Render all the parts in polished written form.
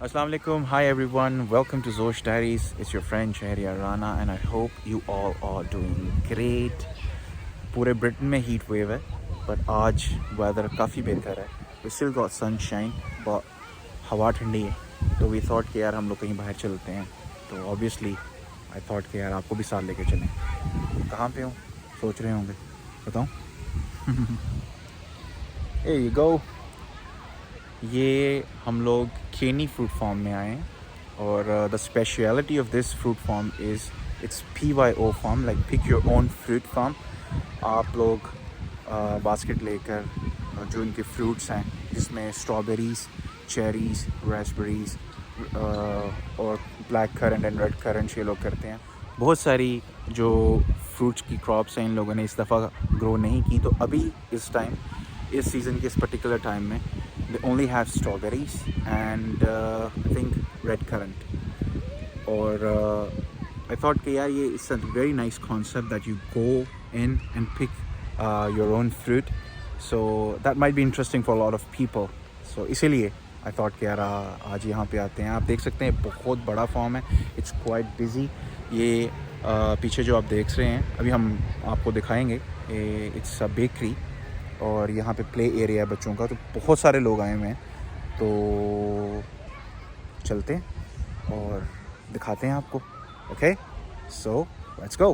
Assalamu alaikum. Hi everyone. Welcome to Zosh Diaries. It's your friend Shahriar Rana and I hope you all are doing great. पूरे Britain में heat wave है but आज weather काफ़ी बेहतर है. We still got sunshine but हवा ठंडी है तो we thought कि यार हम लोग कहीं बाहर चलते हैं. तो obviously I thought कि यार आपको भी साथ लेके चलें. कहाँ पे हो? सोच रहे होंगे. बताऊँ? Here you go. ये हम लोग केनी फ्रूट फार्म में आए हैं और the speciality of this fruit farm is it's P.Y.O farm, like pick your own fruit farm. आप लोग बास्केट लेकर जो इनके फ्रूट्स हैं जिसमें स्ट्रॉबेरीज़, चेरीज़, रास्पबेरीज़ और black currant and red current ये लोग करते हैं. बहुत सारी जो फ्रूट्स की क्रॉप्स हैं इन लोगों ने इस दफ़ा ग्रो नहीं की. तो अभी इस टाइम, इस सीज़न के इस पर्टिकुलर टाइम में they only have strawberries and I think red currant. Or I thought कि यार ये it's a very nice concept that you go in and pick your own fruit, so that might be interesting for a lot of people. So इसीलिए I thought कि यार आज यहाँ पे आते हैं. आप देख सकते हैं बहुत बड़ा फार्म है. It's quite busy. ये पीछे जो आप देख रहे हैं अभी हम आपको दिखाएंगे. It's a bakery और यहाँ पे प्ले एरिया है बच्चों का. तो बहुत सारे लोग आए हुए हैं तो चलते हैं और दिखाते हैं आपको. Okay, so let's go.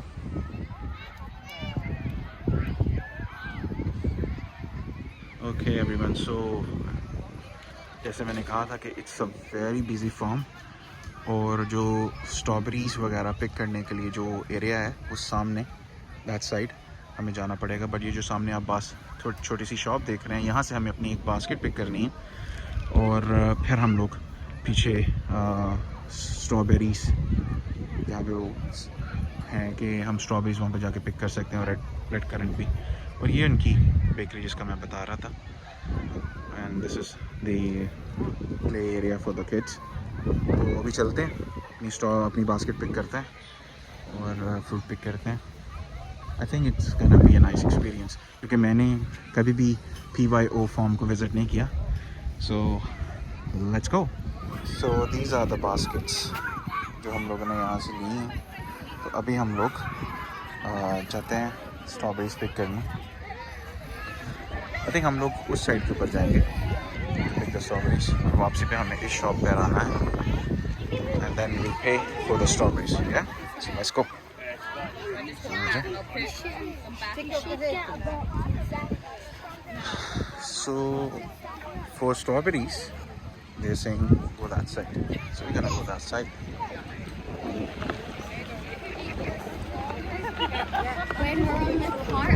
Okay everyone, so जैसे मैंने कहा था कि it's a very busy farm और जो स्ट्रॉबेरीज़ वगैरह पिक करने के लिए जो एरिया है उस सामने दैट साइड हमें जाना पड़ेगा. बट ये जो सामने आप छोटी सी शॉप देख रहे हैं यहाँ से हमें अपनी एक बास्केट पिक करनी है और फिर हम लोग पीछे स्ट्रॉबेरीज़ जहाँ पे वो हैं कि हम स्ट्रॉबेरीज़ वहाँ पे जाके पिक कर सकते हैं और रेड करंट भी. और ये उनकी बेकरी जिसका मैं बता रहा था. And this is the play area for the kids. तो अभी चलते हैं, अपनी बास्केट पिक करते हैं और फ्रूट पिक करते हैं. I think it's gonna be a nice experience क्योंकि मैंने कभी भी P.Y.O फार्म को विज़िट नहीं किया. So let's go. So these are the baskets जो हम लोगों ने यहाँ से ली हैं. तो अभी हम लोग जाते हैं स्ट्रॉबेरीज पिक करने. I think हम लोग उस साइड के ऊपर जाएंगे पिक द स्ट्रॉबेरीज और वापसी पे हमें इस शॉप पर आना है and then we'll pay for the strawberries. Yeah, so let's go. So for strawberries they're saying go that side, so we're gonna go that side. When we're on the car,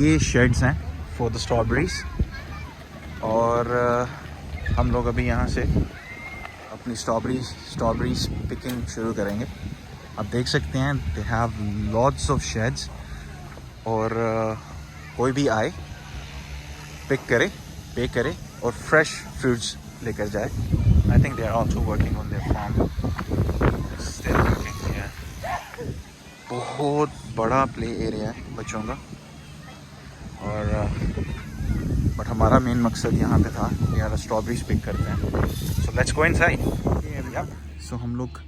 ये shades हैं for the strawberries और हम लोग अभी यहाँ से अपनी strawberries picking शुरू करेंगे. आप देख सकते हैं they have lots of shades और कोई भी आए पिक करे, पे करे और फ्रेश फ्रूट्स लेकर जाए. I think they are also working on their farm. बहुत बड़ा प्ले एरिया है बच्चों का और बट हमारा मेन मकसद यहाँ पे था यार स्ट्रॉबेरीज पिक करते हैं. सो लेट्स गो इनसाइड. सो हम लोग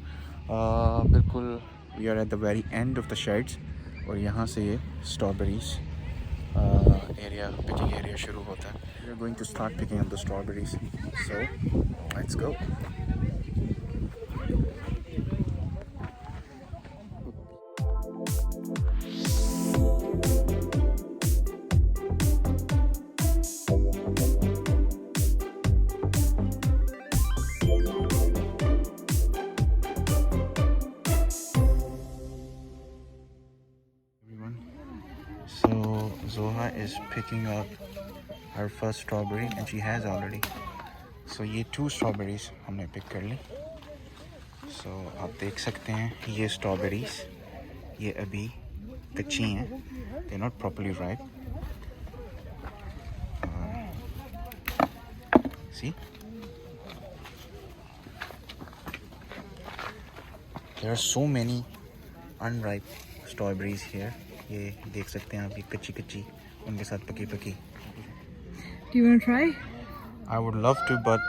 बिल्कुल we are at the very end of the shades और यहाँ से ये स्ट्रॉबेरीज एरिया, पिकिंग एरिया शुरू होता है. We are going to start picking up the strawberries. So let's go. So Zoha is picking up her first strawberry and she has already. So ये 2 strawberries हमने pick कर ली. So आप देख सकते हैं ये strawberries ये अभी कच्ची हैं. They're not properly ripe. See? There are so many unripe strawberries here. ये देख सकते हैं आप ये कच्ची कच्ची उनके साथ पकी पकी. Do you want to try? I would love to, but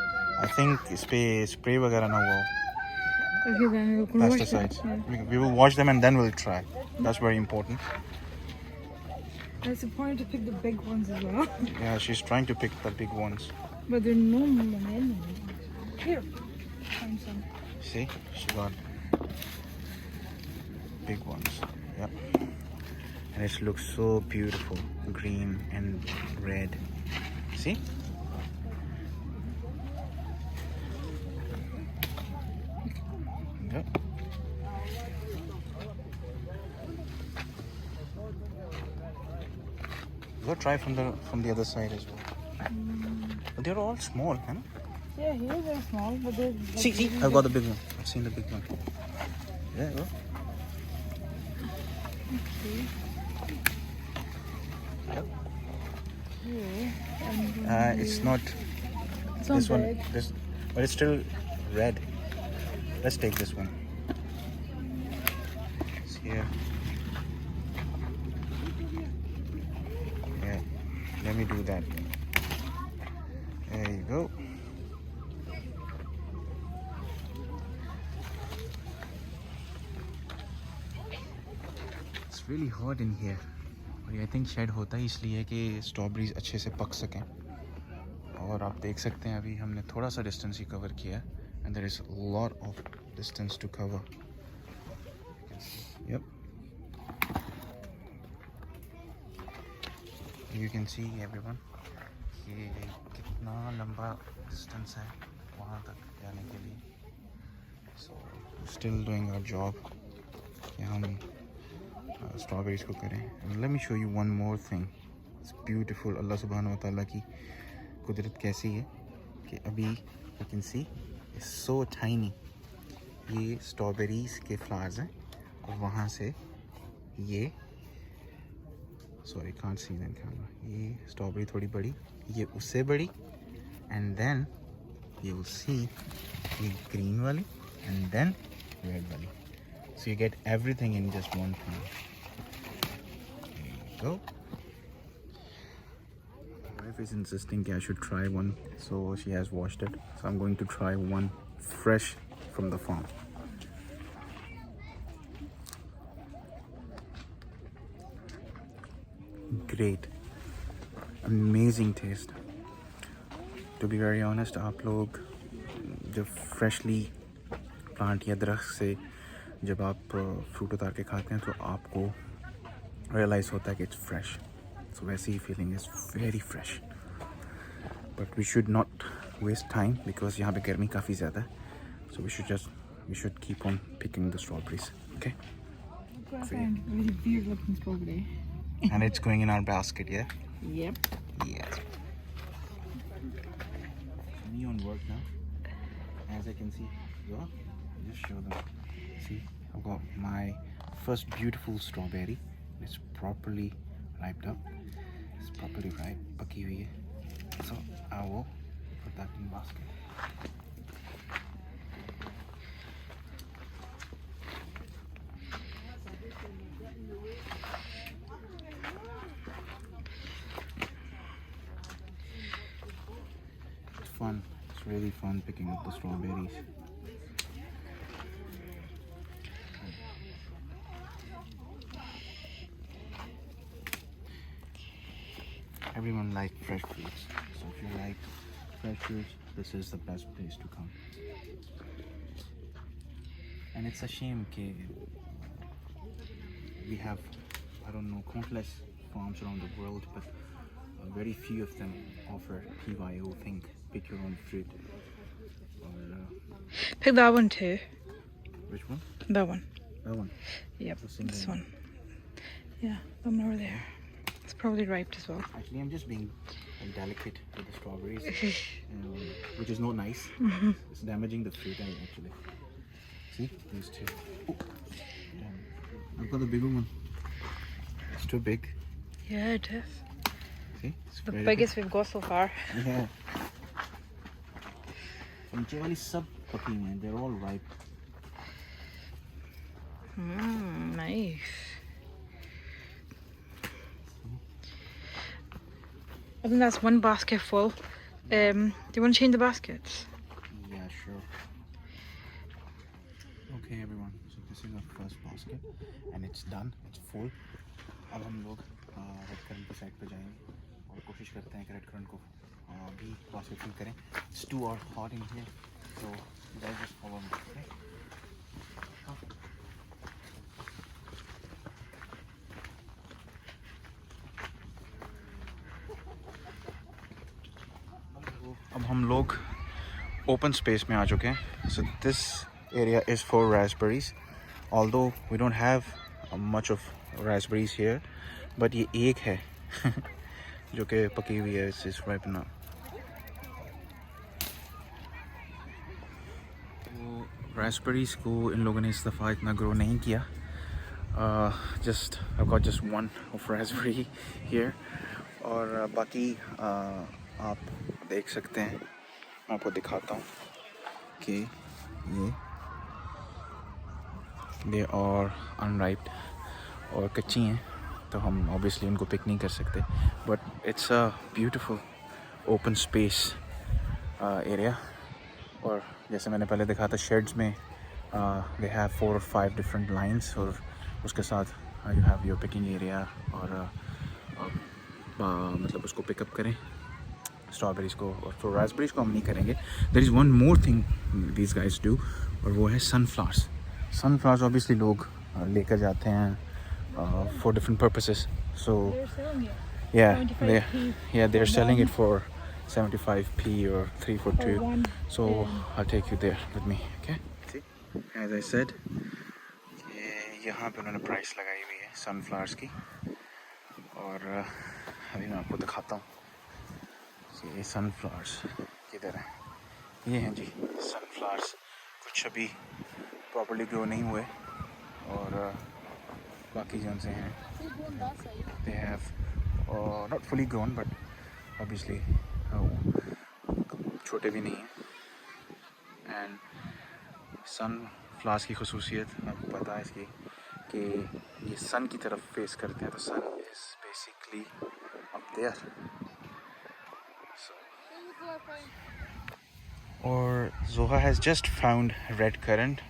I think इस पे spray वगैरह ना हुआ हो. Okay, then we'll wash Pesticides. them. Yeah. We will wash them and then we'll try. That's very important. That's important to pick the big ones as well. Yeah, she's trying to pick the big ones. But there are no more in them. Here, find some. See, she got big ones. Yep. And it looks so beautiful, green and red. See? Yep. Go try from the other side as well. But they're all small, huh? Yeah, here they're small, but they're. See, I've got the big one. I've seen the big one. Yeah, go. Okay. Yep. Yeah. It's not It's not this one. big. But it's still red. Let's take this one. It's here. Yeah. Let me do that. There you go. It's really hot in here. और I think शायद होता है इसलिए कि strawberries अच्छे से पक सकें. और आप देख सकते हैं अभी हमने थोड़ा सा डिस्टेंस ही कवर किया है. And there is lot of distance to cover. Yup, you can see everyone ये कितना लंबा डिस्टेंस है वहाँ तक जाने के लिए. So still doing our job कि हम स्ट्रॉबेरीज को करें. Let me show you one more thing. It's beautiful. Allah सुब्हानहू व तआला की कुदरत कैसी है कि अभी you can see it's so tiny. ये स्ट्रॉबेरीज के फ्लावर्स हैं और वहाँ से ये sorry can't see in camera. ये स्ट्रॉबेरी थोड़ी बड़ी, ये उससे बड़ी, and then you will see ये ग्रीन वाली एंड देन रेड वाली. So you get everything in just one plant. There you go. My wife is insisting that I should try one, so she has washed it. So I'm going to try one fresh from the farm. Great, amazing taste. To be very honest, आप लोग जब freshly plant या दरख्त से जब आप fruit उतार के खाते हैं तो आपको रियलाइज़ होता है कि इट्स फ्रेश. सो वैसे ही feeling is very fresh. But we should not waste time because यहाँ पे गर्मी काफ़ी ज़्यादा है. So we should keep on picking the strawberries. Okay, Really weird looking strawberry. And it's going in our basket. Yeah Yep. yes. Me on work now. As I can see, yeah, just show them. See, I've got my first beautiful strawberry. It's properly ripe up. It's properly ripe, paki hui hai. So I will put that in basket. It's fun. It's really fun picking up the strawberries. Everyone likes fresh fruits, so if you like fresh fruits, this is the best place to come. And it's a shame that we have, I don't know, countless farms around the world, but very few of them offer P.Y.O. Think, pick your own fruit. Or Pick that one too. which one? That one. That one. Yep. The single This one. one. Yeah, them over there. It's probably ripe as well. Actually, I'm just being delicate with the strawberries, which is not nice. It's damaging the fruit actually. See, these two. Oh, damn. I've got the bigger one. It's too big. Yeah, it is. See, it's The very biggest we've got so far. big. Yeah. नीचे वाली सब पकी हुई हैं. They're all ripe. Nice. I think that's one basket full. Do you want to change the baskets? Yeah, sure. Okay, everyone. So this is our first basket, and it's done. It's full. अब हम लोग red current की side पे जाएंगे और कोशिश करते हैं कि रेड करंट को भी प्रोसेसिंग करें. It's too hot in here, so guys just follow me. Okay? अब हम लोग ओपन स्पेस में आ चुके हैं. So this area is for raspberries. Although we don't have much of raspberries here, but ये एक है जो कि पकी हुई है. It's ripe now. तो raspberries को इन लोगों ने इस दफ़ा इतना ग्रो नहीं किया. I've got just one of raspberry here. और बाकी आप देख सकते हैं. मैं आपको दिखाता हूँ कि ये दे और अनराइप्ड और कच्ची हैं, तो हम ऑब्वियसली उनको पिक नहीं कर सकते. But it's a beautiful open space area. और जैसे मैंने पहले देखा था शेड्स में they have 4 or 5 different lines, और उसके साथ you have your picking area. और मतलब उसको पिकअप करें स्ट्रॉबेरीज़ को. और तो रास्पबेरीज़ को हम नहीं करेंगे. There is one more thing these guys do, और वो है सनफ्लावर्स. सनफ्लावर्स ऑब्वियसली लोग लेकर जाते हैं for different purposes. So they are selling it for 75p or 3 for 2. So I'll take you there with me. Okay, see, as I said, यहाँ पे उन्होंने प्राइस लगाई हुई है सनफ्लावर्स की. और अभी मैं आपको दिखाता हूँ. ये सनफ्लावर्स किधर हैं. ये हैं जी सनफ्लावर्स. कुछ अभी प्रॉपर्ली ग्रो नहीं हुए, और बाकी जो उनसे हैं they have not fully grown, but obviously छोटे भी नहीं हैं. एंड सनफ्लावर्स की खसूसियत आपको पता है इसकी कि ये सन की तरफ फेस करते हैं. तो सन इज़ बेसिकली अप देयर. और Zoha has just found red currant.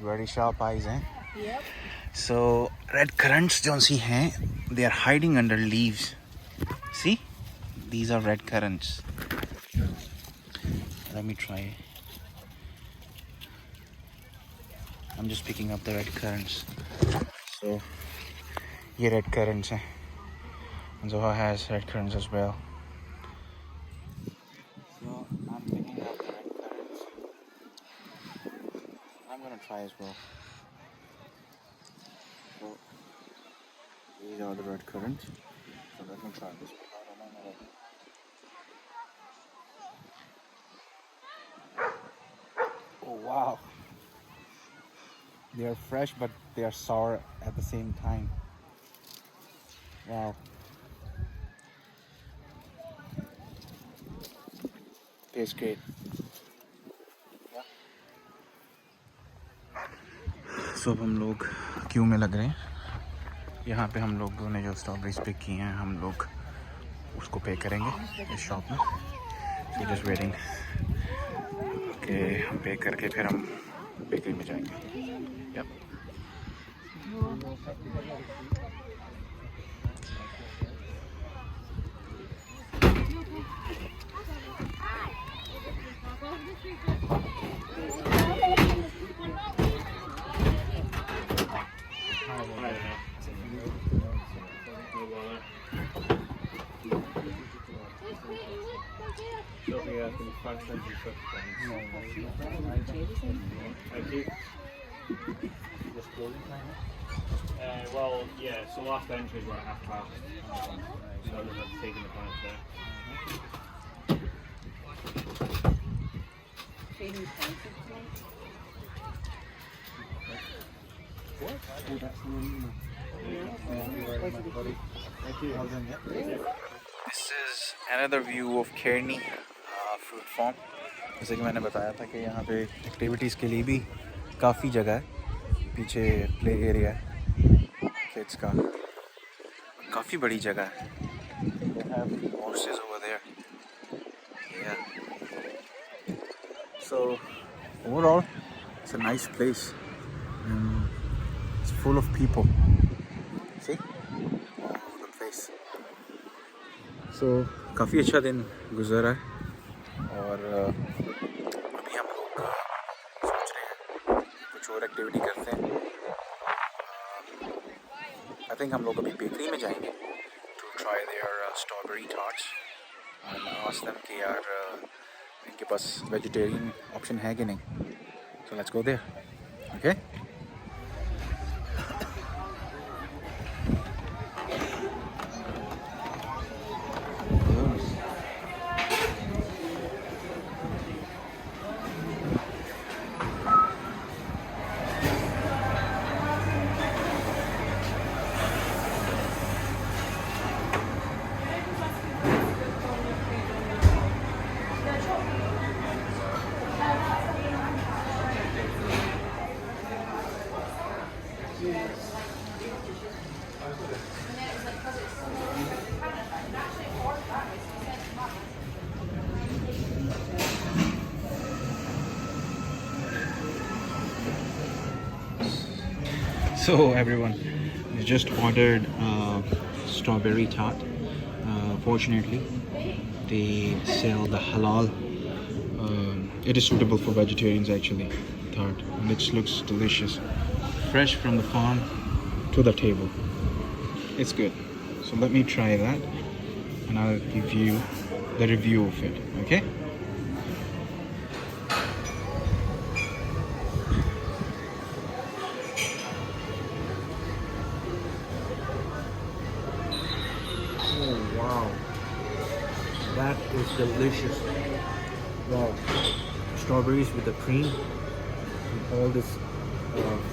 Very sharp eyes हैं. Yep. So red currants जो सी हैं, they are hiding under leaves. See, these are red currants. Let me try. I'm just picking up the red currants. So ये red currants हैं. Zoha has red currants as well. So I'm picking up the red currants. I'm gonna try as well. So these are the red currants. So let me try this one. Oh wow! They are fresh, but they are sour at the same time. Wow! Tastes great. Yeah. So अब हम लोग Q में लग रहे हैं. यहाँ पे हम लोगों ने जो स्ट्रॉबेरीज पिक की हैं, हम लोग उसको पे करेंगे इस शॉप में. So just waiting. कि हम पे करके फिर हम बेकरी में जाएंगे. Yep. Well, yeah, so last entries were at half past. So I was taking the points there. This is another view of Cairnie Fruit Farm. जैसे कि मैंने बताया था कि यहाँ पे एक्टिविटीज़ के लिए भी काफ़ी जगह है, पीछे प्ले एरिया है किड्स का, काफ़ी बड़ी जगह है. They have horses over there. Yeah. So overall, it's a nice place. It's full of people. See? All over the place. So काफ़ी अच्छा दिन गुजरा है और अभी हम लोग सोच रहे हैं कुछ और एक्टिविटी करते हैं. आई थिंक हम लोग अभी बेकरी में जाएंगे to try their strawberry tarts and ask them कि यार इनके पास वेजिटेरियन ऑप्शन है कि नहीं. So let's go there. Okay. So everyone, we just ordered strawberry tart. Fortunately, they sell the halal. It is suitable for vegetarians actually. Tart, and it looks delicious, fresh from the farm to the table. It's good. So let me try that, and I'll give you the review of it. Okay. Wow, that is delicious. Wow, strawberries with the cream and all this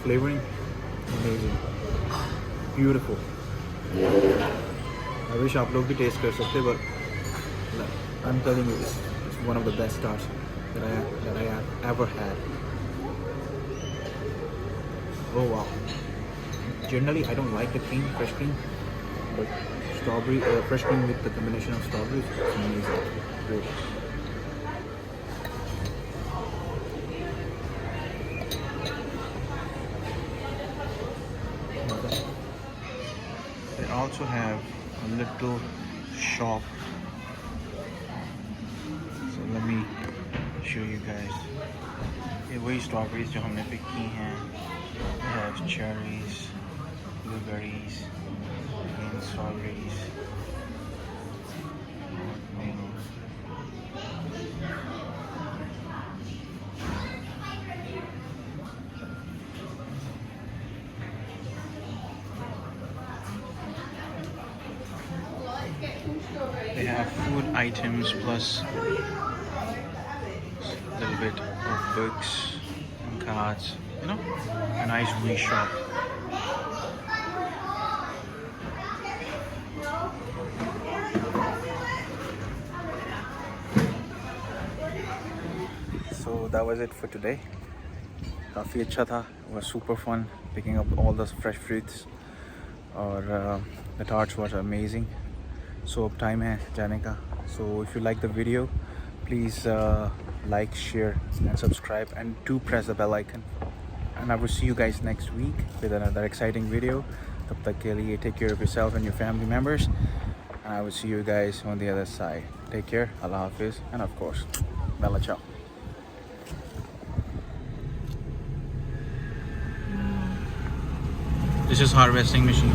flavoring, amazing, beautiful. I wish आप लोग भी taste कर सकते, but I'm telling you, it's one of the best tarts that I have ever had. Oh wow. Generally I don't like the cream, fresh cream, but strawberry, fresh cream with the combination of strawberries, it's amazing. Great. They also have a little shop. So let me show you guys. ये वही strawberries जो हमने pick की हैं. They have cherries, blueberries, again strawberries. They have food items plus a little bit of books and cards, you know, a nice wee shop. So that was it for today. काफ़ी अच्छा था. It was super fun picking up all those fresh fruits. और the tarts was amazing. So अब time है जाने का. So if you like the video, please like, share and subscribe, and do press the bell icon. And I will see you guys next week with another exciting video. तब तक के लिए take care of yourself and your family members. And I will see you guys on the other side. Take care. Allah Hafiz. And of course, Bella Ciao. This is harvesting machine.